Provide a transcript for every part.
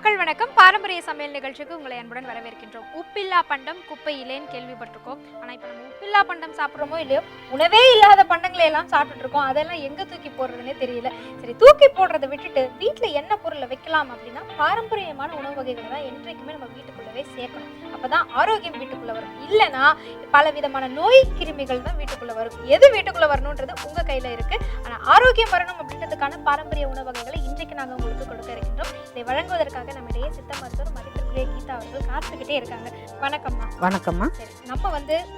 மக்கள் வணக்கம். பாரம்பரிய சமையல் நிகழ்ச்சிக்கு உங்களை அன்புடன் வரவேற்கின்றோம். உப்பில்லா பண்டம் குப்பையிலேன்னு கேள்விப்பட்டிருக்கோம். ஆனால் இப்போ நம்ம உப்பில்லா பண்டம் சாப்பிட்றோமோ இல்லையோ, உணவே இல்லாத பண்டங்களை எல்லாம் சாப்பிட்டுட்டு இருக்கோம். அதெல்லாம் எங்கே தூக்கி போடுறதுனே தெரியல. சரி, தூக்கி போடுறதை விட்டுட்டு வீட்டில் என்ன பொருளை வைக்கலாம் அப்படின்னா பாரம்பரியமான உணவு வகைகளை தான் என்றைக்குமே நம்ம வீட்டுக்குள்ளவே சேர்க்கணும். அப்போதான் ஆரோக்கியம் வீட்டுக்குள்ளே வரும். இல்லைன்னா பல விதமான நோய் கிருமிகள் தான் வீட்டுக்குள்ளே வரும். எது வீட்டுக்குள்ளே வரணுன்றது உங்கள் கையில் இருக்குது. ஆனால் ஆரோக்கியம் வரணும் அப்படின்றதுக்கான பாரம்பரிய உணவு வகைகளை இன்றைக்கு நாங்கள் உங்களுக்கு கொடுக்க இருக்கின்றோம். இதை வழங்குவதற்காக நம்மிடையே சித்த மருத்துவர் மதிப்பிற்குரிய கீதா அவர்கள் காத்துக்கிட்டே இருக்காங்க. வணக்கம்மா. வணக்கம்மா. சரி, நம்ம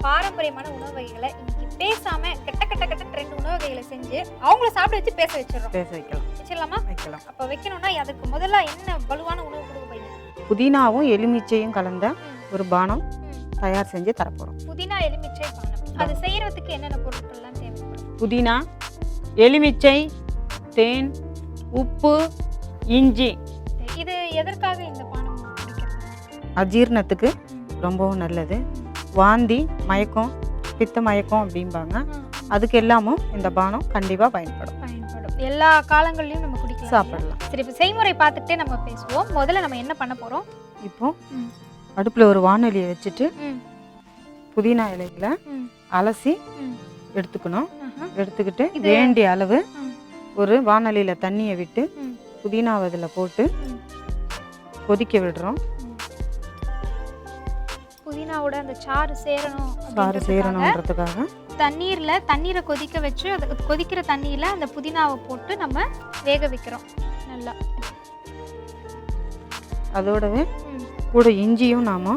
பாரம்பரியமான உணவு வகைகளை இன்னைக்கு பேசாம கெட்ட 2 உணவு வகைகளை செஞ்சு அவங்கள சாப்பிட வச்சு பேச வைக்கலாம். வச்சிடலாமா? வைக்கலாம். அப்ப வைக்கணும்னா அதுக்கு முதல்ல என்ன வலுவான உணவு கொடுக்க போறீங்க? புதினாவும் எலுமிச்சையும் கலந்த ஒரு பானம் தயார் செஞ்சு தரப்போறோம். புதினா எலுமிச்சை பானம். அது செய்யறதுக்கு என்னென்ன பொருட்கள்லாம் தேவைப்படும்? புதினா, எலுமிச்சை, தேன், உப்பு, இஞ்சி. இது எதற்காக இந்த பானம் குடிக்கிறது? அஜீரணத்துக்கு ரொம்பவும் நல்லது. வாந்தி, மயக்கம், பித்த மயக்கம் அப்படிம்பாங்க. அதுக்கு எல்லாமும் இந்த பானம் கண்டிப்பாக பயன்படும். எல்லா காலங்கள்லையும் நம்ம குடிக்கலாம், சாப்பிடலாம். சரி, இப்போ செய்முறை பார்த்துக்கிட்டே நம்ம பேசுவோம். முதல்ல நம்ம என்ன பண்ண போகிறோம்? இப்போ அடுப்பில் ஒரு வானொலியை வச்சுட்டு புதினா இலைகளை அலசி எடுத்துக்கணும். எடுத்துக்கிட்டு வேண்டிய அளவு ஒரு வானொலியில் தண்ணியை விட்டு புதினாவை அதில் போட்டு கொதிக்க விடுறோம். புதினாவோட அந்த சாறு சேரணுன்றதுக்காக தண்ணீரை கொதிக்க வச்சு அது கொதிக்கிற தண்ணியில் அந்த புதினாவை போட்டு நம்ம வேக வைக்கிறோம் நல்லா. அதோடவே கூட இஞ்சியும் நாம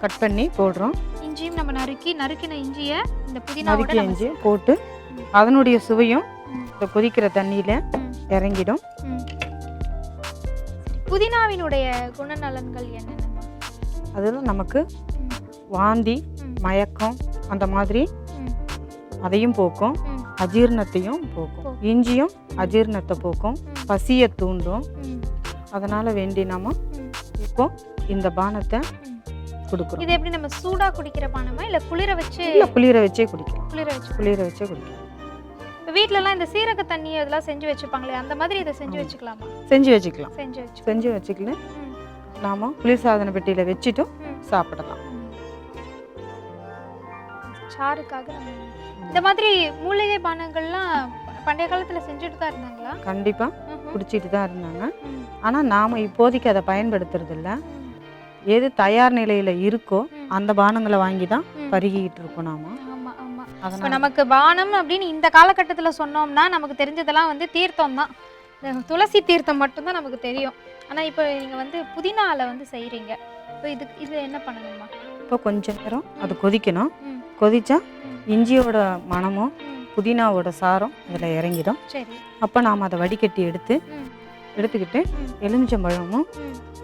கட் பண்ணி போடுறோம். இஞ்சியும் நம்ம நறுக்கின இஞ்சியை இந்த புதினாவோட இஞ்சி போட்டு அதனுடைய சுவையும் இந்த கொதிக்கிற தண்ணியில இறங்கிடும். புதினாவினுடைய குணநலன்கள் என்னென்ன? அதில் நமக்கு வாந்தி, மயக்கம் அந்த மாதிரி அதையும் போக்கும், அஜீரணத்தையும் போக்கும். இஞ்சியும் அஜீரணத்தை போக்கும், பசியை தூண்டும். அதனால வேண்டி நாம இப்போ இந்த பானத்தை கொடுக்குறோம். இது எப்படி நம்ம சூடா குடிக்கிற பானமா இல்ல குளிர வச்சே குடிக்கலாம்? குளிர வச்சே குடிக்கலாம். வீட்லலாம் இந்த சீரக தண்ணி அதெல்லாம் செஞ்சு வச்சுப்பாங்களே, அந்த மாதிரி இதை செஞ்சு வச்சுக்கலாமா? செஞ்சு வச்சுக்கலாம். நாம குளிர்சாதன பெட்டியில வச்சுட்டு சாப்பிடலாம். சாருக்காக இந்த மாதிரி மூலிகை பானங்கள்லாம் பண்டைய காலத்துல செஞ்சுட்டு தான் இருந்தாங்களா? கண்டிப்பா குடிச்சிட்டு தான் இருந்தாங்க. ஆனா நாம இப்போதைக்கு அதை பயன்படுத்துறது இல்ல. எது தயார் நிலையில இருக்கோ அந்த பானங்களை வாங்கி தான் பருகிட்டு இருக்கோம் நாம. இப்போ நமக்கு பானம் அப்படின்னு இந்த காலகட்டத்தில் சொன்னோம்னா நமக்கு தெரிஞ்சதெல்லாம் தீர்த்தம் தான். துளசி தீர்த்தம் மட்டும்தான் நமக்கு தெரியும். ஆனால் இப்போ நீங்கள் புதினால செய்கிறீங்க. இப்போ இது என்ன பண்ணணுமா? இப்போ கொஞ்சம் நேரம் அது கொதிக்கணும். கொதிச்சா இஞ்சியோட மணமும் புதினாவோட சாரம் அதில் இறங்கிடும். சரி, அப்போ நாம் அதை வடிகட்டி எடுத்துக்கிட்டு எலுமிச்சம்பழமும்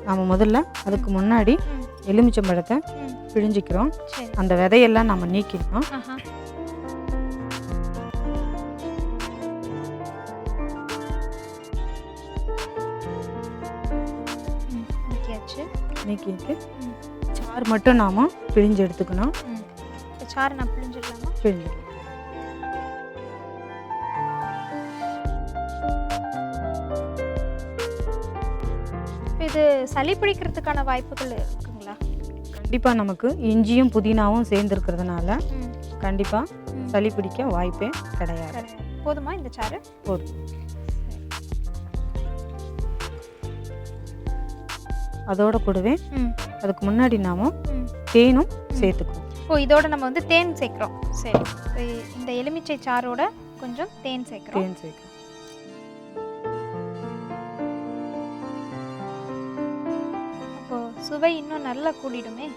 நாம் முதல்ல அதுக்கு முன்னாடி எலுமிச்சம்பழத்தை பிழிஞ்சிக்கிறோம். அந்த விதையெல்லாம் நம்ம நீக்கிடணும். நீக்கிட்டு சாறு மட்டும் நாம பிழிஞ்சு எடுத்துக்கணும். சாறு நான் பிழிஞ்சிடலாமா? பிழிஞ்சிடலாம். இது சளி பிடிக்கிறதுக்கான வாய்ப்புகள் இருக்குங்களா? கண்டிப்பாக நமக்கு இஞ்சியும் புதினாவும் சேர்ந்துருக்கிறதுனால கண்டிப்பாக சளி பிடிக்க வாய்ப்பே கிடையாது. போதுமா இந்த சாறு? போதும். அதோட கூடவே அதுக்கு முன்னாடி நாம தேனும் சேர்த்துக்கணும். ஓ, இதோட நம்ம தேன் சேர்க்கிறோம். சரி, இந்த எலுமிச்சை சாரோட கொஞ்சம் தேன் சேர்க்கிறோம். அப்போ சுவை இன்னும் நல்லா கூடிடுமே.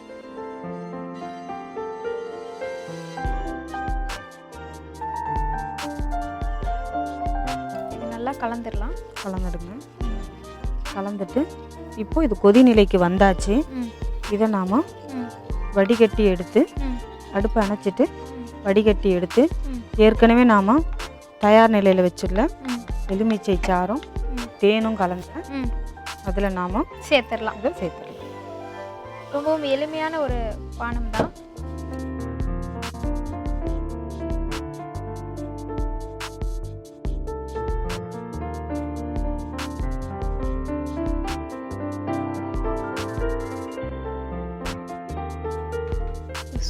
இது நல்லா கலந்துடுங்க. கலந்துட்டு இப்போ இது கொதிநிலைக்கு வந்தாச்சு. இதை நாம வடிகட்டி எடுத்து அடுப்பை அணைச்சிட்டு வடிகட்டி எடுத்து ஏற்கனவே நாம தயார் நிலையில் வச்சிடல எலுமிச்சை சாரும் தேனும் கலந்து அதில் நாம சேர்த்துடலாம். ரொம்பவும் எளிமையான ஒரு பானம் தான்.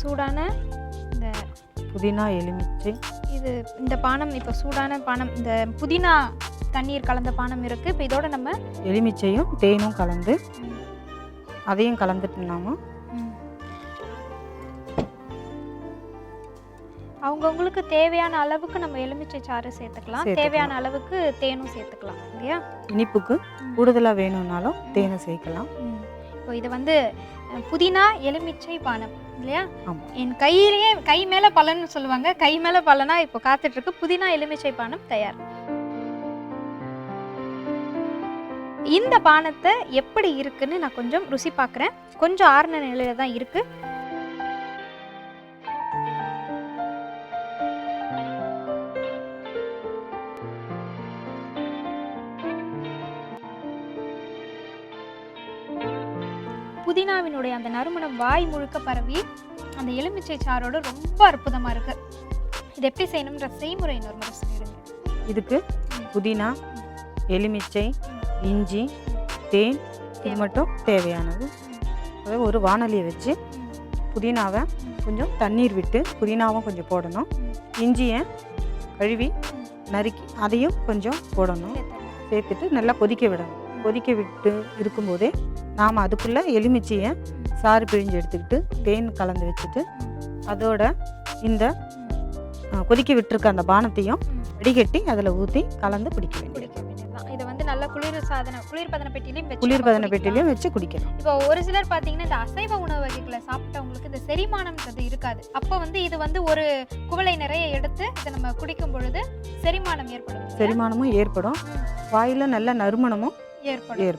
சூடான இந்த புதினா எலுமிச்சை இது இந்த பானம் இப்போ சூடான பானம், இந்த புதினா தண்ணீர் கலந்த பானம் இருக்குது. இப்போ இதோட நம்ம எலுமிச்சையும் தேனும் கலந்து அதையும் கலந்துட்டோம்னாமா அவங்கவுங்களுக்கு தேவையான அளவுக்கு நம்ம எலுமிச்சை சாறு சேர்த்துக்கலாம், தேவையான அளவுக்கு தேனும் சேர்த்துக்கலாம் இல்லையா? இனிப்புக்கு கூடுதலாக வேணும்னாலும் தேனை சேர்க்கலாம். இப்போ இது வந்து புதினா எலுமிச்சை பானம் இல்லையா? ஆமாம். என் கையிலேயே கை மேலே பலன்னு சொல்லுவாங்க, கை மேலே பலனா இப்போ காத்துட்ருக்கு புதினா எலுமிச்சை பானம் தயார். இந்த பானத்தை எப்படி இருக்குன்னு நான் கொஞ்சம் ருசி பார்க்குறேன். கொஞ்சம் ஆறுன நிலையில தான் இருக்கு. புதினாவினுடைய அந்த நறுமணம் வாய் முழுக்க பரவி அந்த எலுமிச்சை சாரோட ரொம்ப அற்புதமாக இருக்கு. இது எப்படி செய்யணும்ன்ற செய்முறை இன்னொரு முறை சொல்லிடுங்க. இதுக்கு புதினா, எலுமிச்சை, இஞ்சி, தேன் இது மட்டும் தேவையானது. அதாவது ஒரு வாணலியை வச்சு புதினாவை கொஞ்சம் தண்ணீர் விட்டு புதினாவும் கொஞ்சம் போடணும், இஞ்சியை கழுவி நறுக்கி அதையும் கொஞ்சம் போடணும், சேர்த்துட்டு நல்லா கொதிக்க விடணும். கொதிக்க விட்டு இருக்கும்போதே நாம் அதுக்குள்ளே எலுமிச்சையை சாறு பிழிஞ்சு எடுத்துக்கிட்டு தேன் கலந்து வச்சுட்டு அதோட இந்த கொதிக்க விட்டுருக்க அந்த பானத்தையும் வடிகட்டி அதில் ஊற்றி கலந்து குடிக்க வேண்டியது. இதை வந்து நல்ல குளிர்பதன பெட்டிலையும் வச்சு குடிக்கலாம். இப்போ ஒரு சிலர் பார்த்தீங்கன்னா இந்த அசைவ உணவு வகைகளை சாப்பிட்டவங்களுக்கு இந்த செரிமானம்ன்றது இருக்காது. அப்போ வந்து இது வந்து ஒரு குவளை நிறைய எடுத்து இதை நம்ம குடிக்கும் பொழுது செரிமானமும் ஏற்படும், வாயில் நல்ல நறுமணமும் ஏற்படும்.